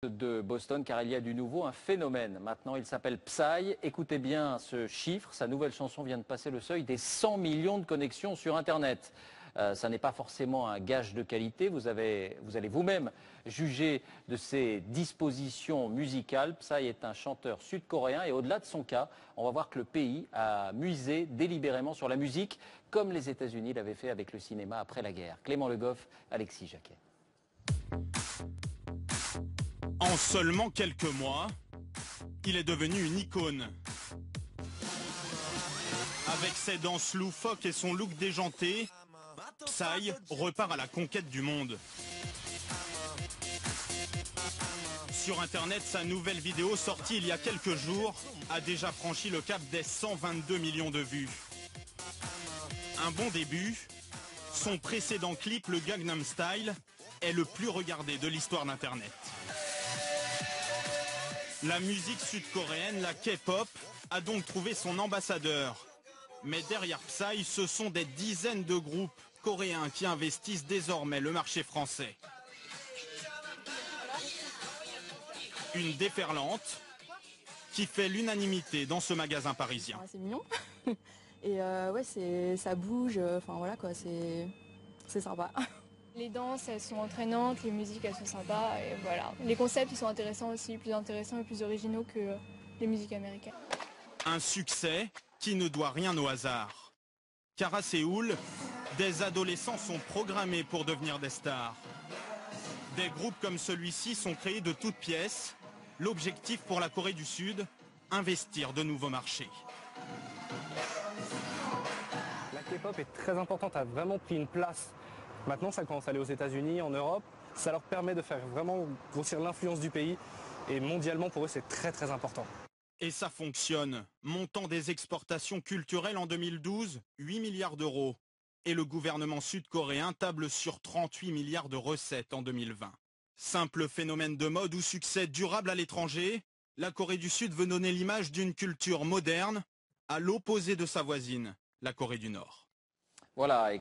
De Boston car il y a du nouveau, un phénomène. Maintenant, il s'appelle Psy. Écoutez bien ce chiffre. Sa nouvelle chanson vient de passer le seuil des 100 millions de connexions sur Internet. Ça n'est pas forcément un gage de qualité. Vous allez vous-même juger de ses dispositions musicales. Psy est un chanteur sud-coréen et au-delà de son cas, on va voir que le pays a musé délibérément sur la musique comme les États-Unis l'avaient fait avec le cinéma après la guerre. Clément Le Goff, Alexis Jacquet. En seulement quelques mois, il est devenu une icône. Avec ses danses loufoques et son look déjanté, Psy repart à la conquête du monde. Sur Internet, sa nouvelle vidéo sortie il y a quelques jours a déjà franchi le cap des 122 millions de vues. Un bon début, son précédent clip, le Gangnam Style, est le plus regardé de l'histoire d'Internet. La musique sud-coréenne, la K-pop, a donc trouvé son ambassadeur. Mais derrière Psy, ce sont des dizaines de groupes coréens qui investissent désormais le marché français. Une déferlante qui fait l'unanimité dans ce magasin parisien. C'est mignon. Et ouais, ça bouge, enfin voilà quoi, c'est sympa. Les danses, elles sont entraînantes, les musiques, elles sont sympas, et voilà. Les concepts, ils sont intéressants aussi, plus intéressants et plus originaux que les musiques américaines. Un succès qui ne doit rien au hasard. Car à Séoul, des adolescents sont programmés pour devenir des stars. Des groupes comme celui-ci sont créés de toutes pièces. L'objectif pour la Corée du Sud, investir de nouveaux marchés. La K-pop est très importante, a vraiment pris une place. Maintenant, ça commence à aller aux États-Unis, en Europe. Ça leur permet de faire vraiment grossir l'influence du pays. Et mondialement, pour eux, c'est très très important. Et ça fonctionne. Montant des exportations culturelles en 2012, 8 milliards d'euros. Et le gouvernement sud-coréen table sur 38 milliards de recettes en 2020. Simple phénomène de mode ou succès durable à l'étranger, la Corée du Sud veut donner l'image d'une culture moderne, à l'opposé de sa voisine, la Corée du Nord. Voilà.